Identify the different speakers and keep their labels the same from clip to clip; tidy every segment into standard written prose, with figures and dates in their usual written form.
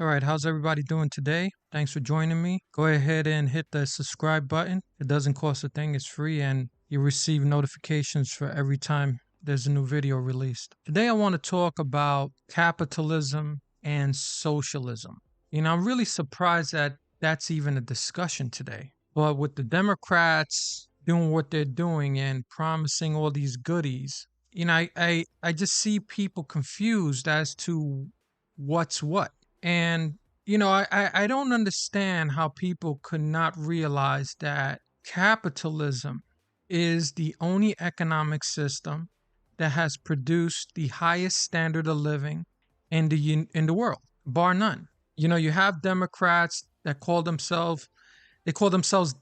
Speaker 1: All right, how's everybody doing today? Thanks for joining me. Go ahead and hit the subscribe button. It doesn't cost a thing, it's free, and you receive notifications for every time there's a new video released. Today, I want to talk about capitalism and socialism. I'm really surprised that that's even a discussion today. But with the Democrats doing what they're doing and promising all these goodies, I just see people confused as to what's what. And, I don't understand how people could not realize that capitalism is the only economic system that has produced the highest standard of living in the world, bar none. You have Democrats that call themselves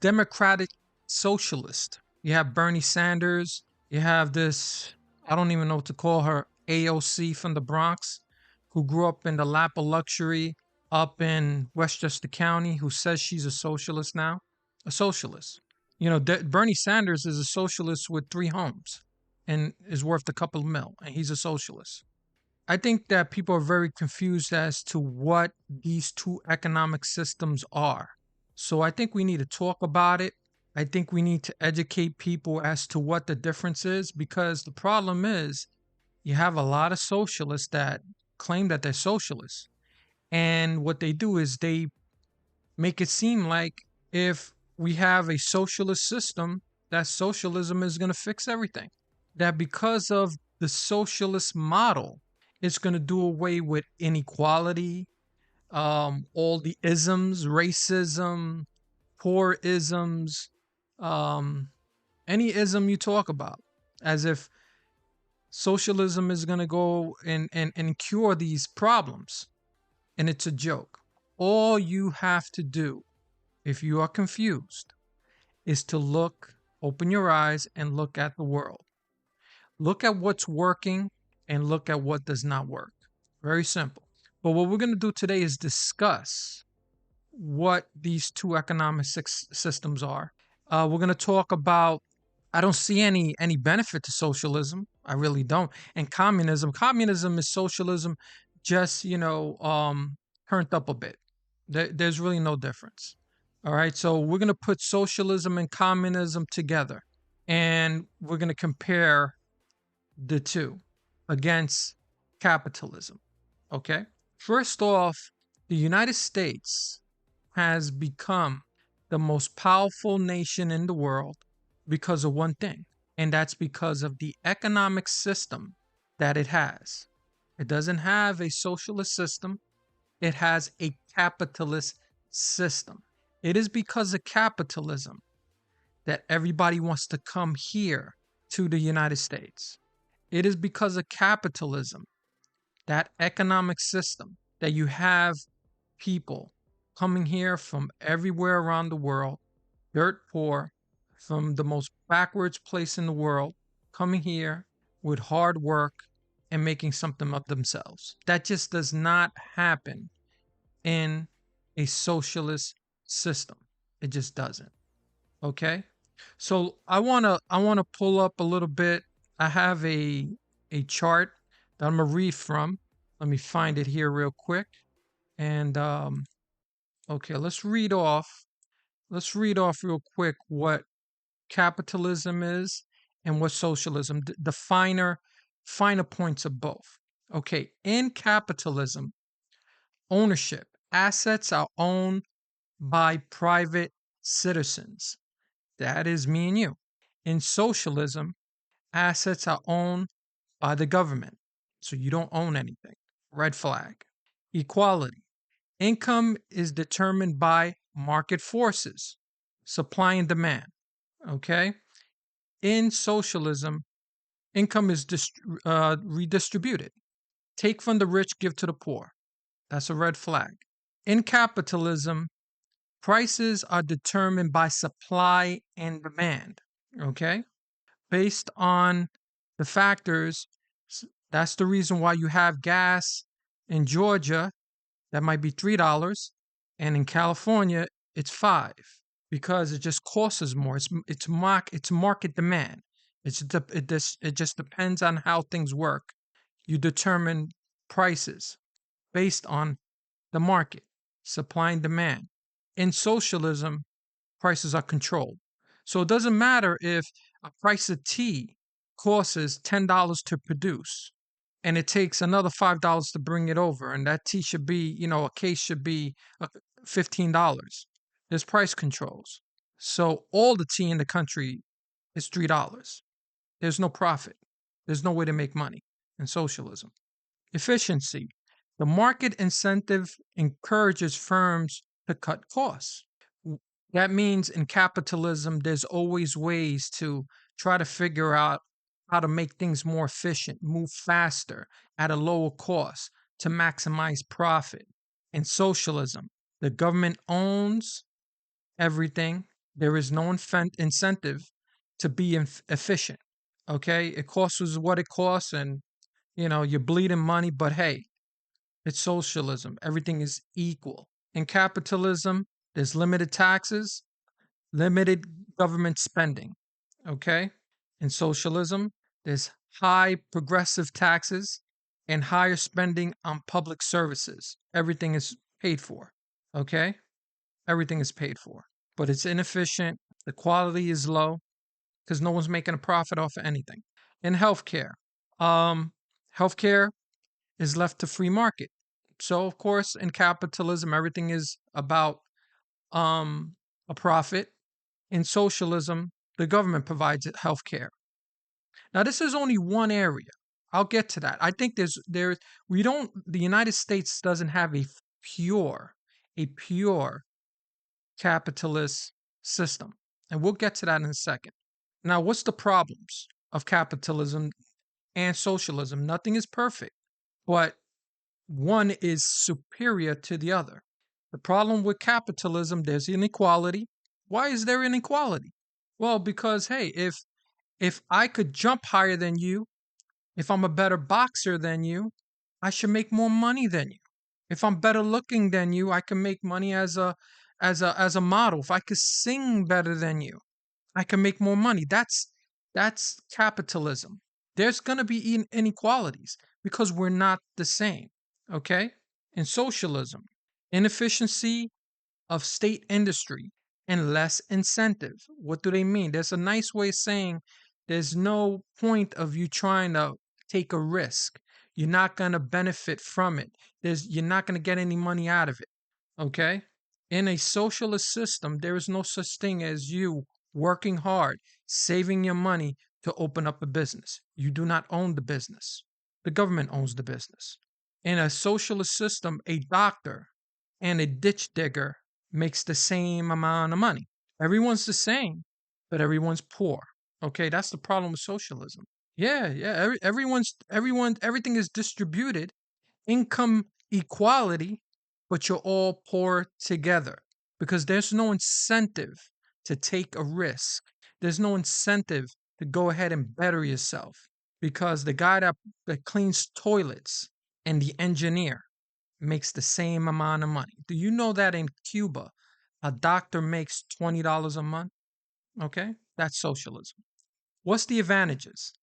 Speaker 1: democratic socialist. You have Bernie Sanders. You have this, I don't even know what to call her, AOC from the Bronx, who grew up in the lap of luxury up in Westchester County, who says she's a socialist now. A socialist. Bernie Sanders is a socialist with 3 homes and is worth a couple of mil, and he's a socialist. I think that people are very confused as to what these two economic systems are. So I think we need to talk about it. I think we need to educate people as to what the difference is, because the problem is you have a lot of socialists that claim that they're socialists. And what they do is they make it seem like if we have a socialist system, that socialism is going to fix everything. That because of the socialist model, it's going to do away with inequality, all the isms, racism, poor isms, any ism you talk about, as if socialism is going to go and cure these problems. And it's a joke. All you have to do, if you are confused, is to open your eyes and look at the world. Look at what's working and look at what does not work. Very simple. But what we're going to do today is discuss what these two economic systems are. We're going to talk about, I don't see any benefit to socialism. I really don't. And communism. Communism is socialism just, turned up a bit. There's really no difference. All right. So we're going to put socialism and communism together, and we're going to compare the two against capitalism. Okay. First off, the United States has become the most powerful nation in the world because of one thing, and that's because of the economic system that it has. It doesn't have a socialist system, it has a capitalist system. It is because of capitalism that everybody wants to come here to the United States. It is because of capitalism, that economic system, that you have people coming here from everywhere around the world, dirt poor, from the most backwards place in the world, coming here with hard work and making something of themselves. That just does not happen in a socialist system. It just doesn't. Okay? So I wanna pull up a little bit. I have a chart that I'm gonna read from. Let me find it here real quick. And okay, let's read off real quick what capitalism is and what socialism, the finer points of both. Okay, in capitalism, ownership, assets are owned by private citizens. That is me and you. In socialism, assets are owned by the government. So you don't own anything. Red flag. Equality. Income is determined by market forces, supply and demand. Okay? In socialism, income is redistributed. Take from the rich, give to the poor. That's a red flag. In capitalism, prices are determined by supply and demand. Okay? Based on the factors, that's the reason why you have gas in Georgia that might be $3, and in California it's 5, because it just costs more. It's market demand. It just depends on how things work. You determine prices based on the market, supply and demand. In socialism, prices are controlled. So it doesn't matter if a price of tea costs $10 to produce and it takes another $5 to bring it over. And that tea should be, a case should be $15. There's price controls. So all the tea in the country is $3. There's no profit. There's no way to make money in socialism. Efficiency. The market incentive encourages firms to cut costs. That means in capitalism, there's always ways to try to figure out how to make things more efficient, move faster at a lower cost to maximize profit. In socialism, the government owns everything. There is no incentive to be efficient. Okay, it costs what it costs, and you're bleeding money. But hey, it's socialism. Everything is equal. In capitalism, there's limited taxes, limited government spending. Okay, in socialism, there's high progressive taxes and higher spending on public services. Everything is paid for. Okay, everything is paid for, but it's inefficient. The quality is low because no one's making a profit off of anything. In healthcare, healthcare is left to free market. So of course, in capitalism, everything is about a profit. In socialism, the government provides healthcare. Now, this is only one area. I'll get to that. I think the United States doesn't have a pure capitalist system. And we'll get to that in a second. Now, what's the problems of capitalism and socialism? Nothing is perfect, but one is superior to the other. The problem with capitalism, there's inequality. Why is there inequality? Well, because hey, if I could jump higher than you, if I'm a better boxer than you, I should make more money than you. If I'm better looking than you, I can make money as a model. If I could sing better than you, I can make more money. That's capitalism. There's going to be inequalities because we're not the same. Okay? In socialism, inefficiency of state industry and less incentive. What do they mean? There's a nice way of saying there's no point of you trying to take a risk. You're not going to benefit from it. You're not going to get any money out of it. Okay? In a socialist system, there is no such thing as you working hard, saving your money to open up a business. You do not own the business. The government owns the business. In a socialist system, a doctor and a ditch digger makes the same amount of money. Everyone's the same, but everyone's poor. Okay, that's the problem with socialism. Yeah. Everything is distributed, income equality, but you're all poor together because there's no incentive to take a risk. There's no incentive to go ahead and better yourself because the guy that cleans toilets and the engineer makes the same amount of money. Do you know that in Cuba, a doctor makes $20 a month? Okay, that's socialism. What's the advantages?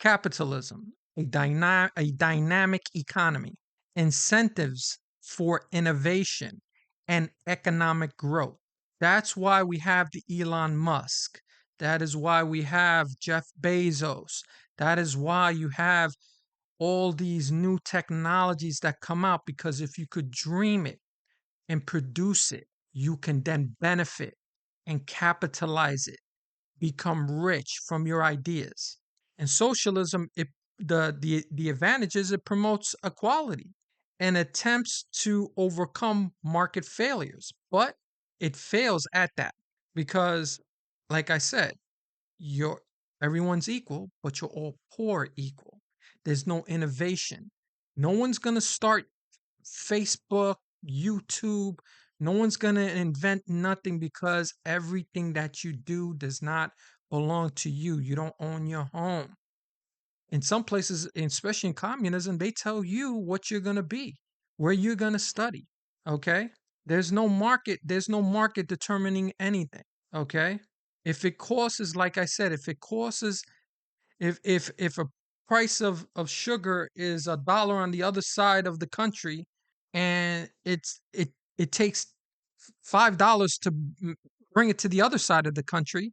Speaker 1: Capitalism, a dynamic economy, incentives for innovation and economic growth. That's why we have the Elon Musk. That is why we have Jeff Bezos. That is why you have all these new technologies that come out, because if you could dream it and produce it, you can then benefit and capitalize it, become rich from your ideas. And socialism, the advantage is it promotes equality and attempts to overcome market failures, but it fails at that because, like I said, everyone's equal, but you're all poor equal. There's no innovation. No one's gonna start Facebook, YouTube. No one's going to invent nothing because everything that you do does not belong to you. You don't own your home. In some places, especially in communism, they tell you what you're going to be, where you're going to study. Okay? There's no market determining anything. Okay? If it costs, like I said, if a price of sugar is $1 on the other side of the country, and it takes $5 to bring it to the other side of the country.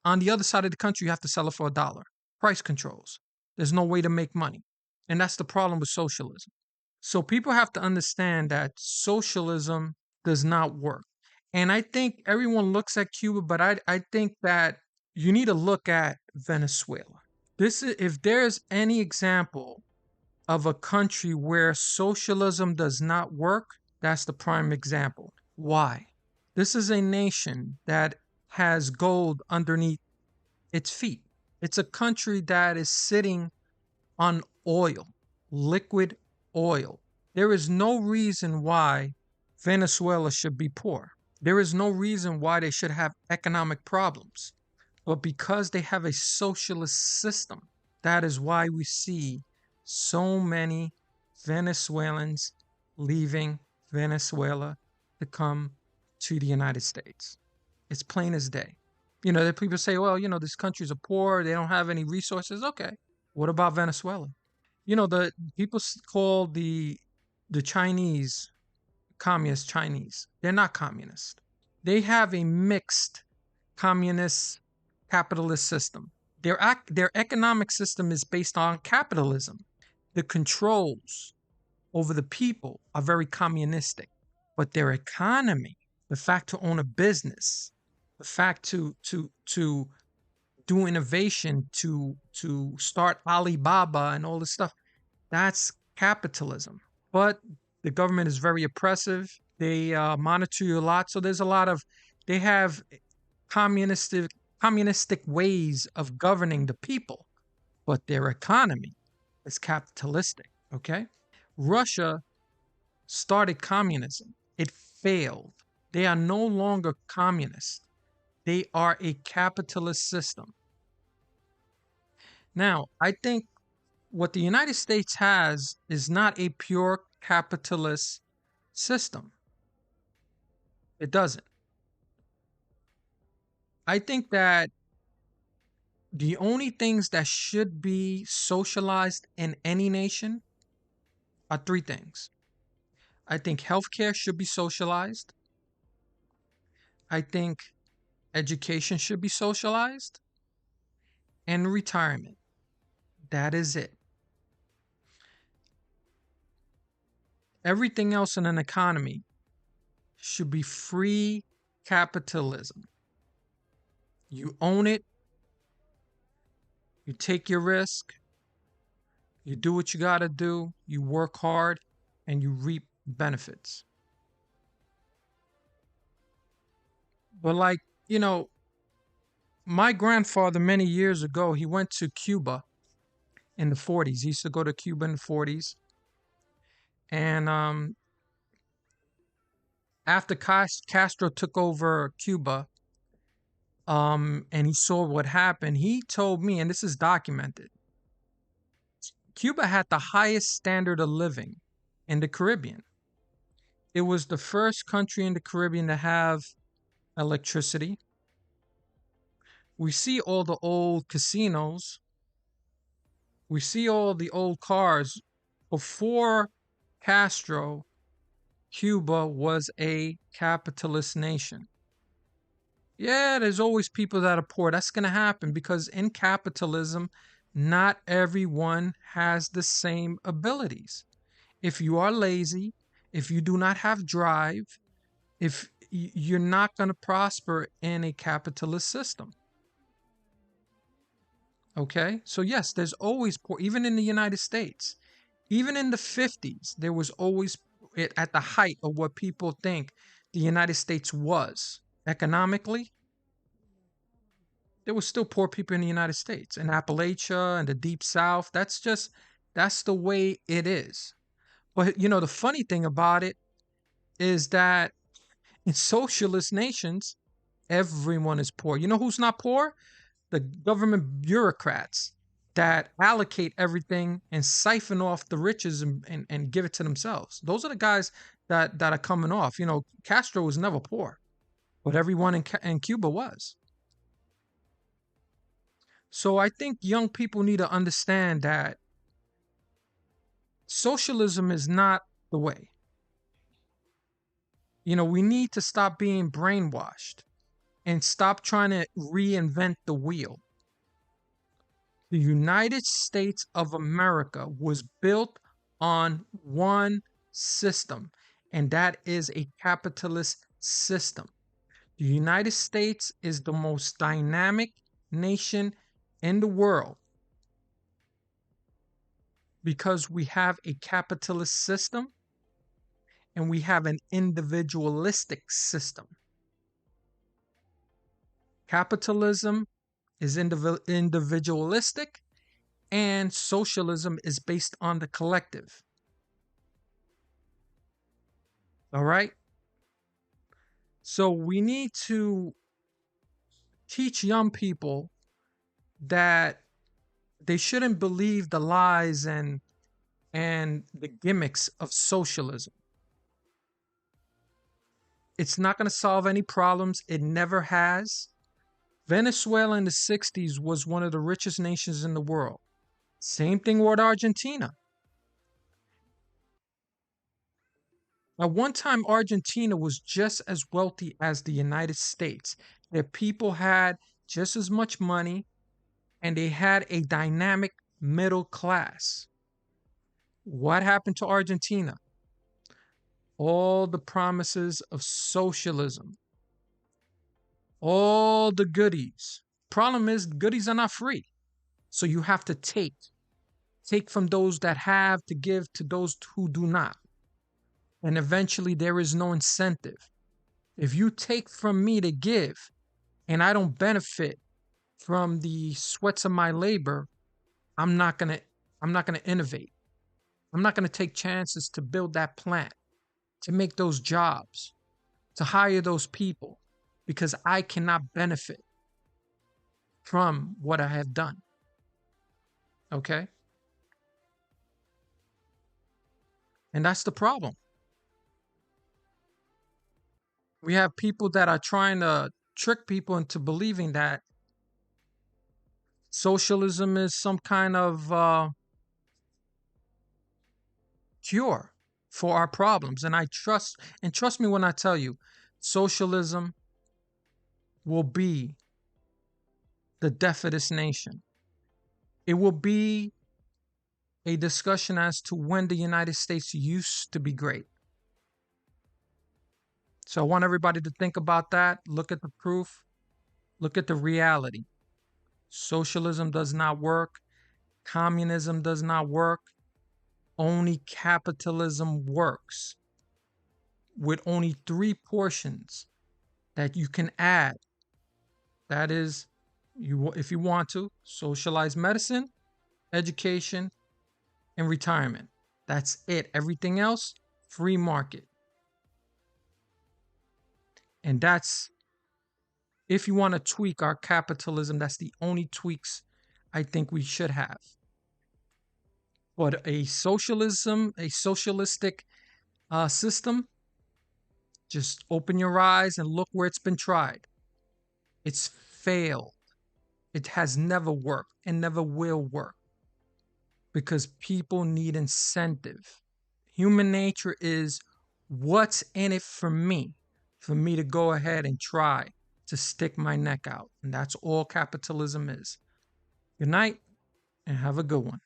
Speaker 1: On the other side of the country, you have to sell it for $1. Price controls. There's no way to make money. And that's the problem with socialism. So people have to understand that socialism does not work. And I think everyone looks at Cuba, but I think that you need to look at Venezuela. This is, if there's any example of a country where socialism does not work, that's the prime example. Why? This is a nation that has gold underneath its feet. It's a country that is sitting on oil, liquid oil. There is no reason why Venezuela should be poor. There is no reason why they should have economic problems. But because they have a socialist system, that is why we see so many Venezuelans leaving Venezuela to come to the United States. It's plain as day. That people say, well, these countries are poor, they don't have any resources. Okay. What about Venezuela? The people call the Chinese communist Chinese. They're not communist. They have a mixed communist capitalist system. Their economic system is based on capitalism. The controls over the people are very communistic, but their economy, the fact to own a business, the fact to do innovation, to start Alibaba and all this stuff, that's capitalism. But the government is very oppressive. They monitor you a lot. So there's a lot of, they have communistic ways of governing the people, but their economy is capitalistic. Okay. Russia started communism. It failed. They are no longer communist. They are a capitalist system. Now, I think what the United States has is not a pure capitalist system. It doesn't. I think that the only things that should be socialized in any nation are three things. I think healthcare should be socialized. I think education should be socialized. And retirement. That is it. Everything else in an economy should be free capitalism. You own it. You take your risk. You do what you got to do. You work hard and you reap benefits. But my grandfather many years ago, he went to Cuba in the 40s. He used to go to Cuba in the 40s. And after Castro took over Cuba, and he saw what happened, he told me, and this is documented, Cuba had the highest standard of living in the Caribbean. It was the first country in the Caribbean to have electricity. We see all the old casinos. We see all the old cars. Before Castro, Cuba was a capitalist nation. Yeah, there's always people that are poor. That's going to happen because in capitalism, not everyone has the same abilities. If you are lazy, if you do not have drive, if you're not going to prosper in a capitalist system. Okay? So yes, there's always poor, even in the United States. Even in the 50s, there was always, at the height of what people think the United States was economically, there was still poor people in the United States, in Appalachia and the Deep South. That's the way it is. But the funny thing about it is that in socialist nations, everyone is poor. You know who's not poor? The government bureaucrats that allocate everything and siphon off the riches and give it to themselves. Those are the guys that are coming off. Castro was never poor, but everyone in Cuba was. So I think young people need to understand that socialism is not the way. We need to stop being brainwashed and stop trying to reinvent the wheel. The United States of America was built on one system, and that is a capitalist system. The United States is the most dynamic nation in the world because we have a capitalist system and we have an individualistic system. Capitalism is individualistic, and socialism is based on the collective. All right? So we need to teach young people that they shouldn't believe the lies and the gimmicks of socialism. It's not going to solve any problems. It never has. Venezuela in the 60s was one of the richest nations in the world. Same thing with Argentina. At one time, Argentina was just as wealthy as the United States. Their people had just as much money, and they had a dynamic middle class. What happened to Argentina? All the promises of socialism, all the goodies. Problem is, goodies are not free. So you have to take from those that have to give to those who do not. And eventually there is no incentive. If you take from me to give and I don't benefit from the sweats of my labor, I'm not going to innovate. I'm not going to take chances to build that plant, to make those jobs, to hire those people, because I cannot benefit from what I have done. Okay? And that's the problem. We have people that are trying to trick people into believing that socialism is some kind of cure for our problems. And trust me when I tell you, socialism will be the death of this nation. It will be a discussion as to when the United States used to be great. So I want everybody to think about that. Look at the proof. Look at the reality. Socialism does not work. Communism does not work. Only capitalism works, with only 3 portions that you can add. That is, if you want to, socialize medicine, education, and retirement. That's it. Everything else, free market. And that's, if you want to tweak our capitalism, that's the only tweaks I think we should have. But a socialistic system, just open your eyes and look where it's been tried. It's failed. It has never worked and never will work because people need incentive. Human nature is, what's in it for me to go ahead and try to stick my neck out. And that's all capitalism is. Good night and have a good one.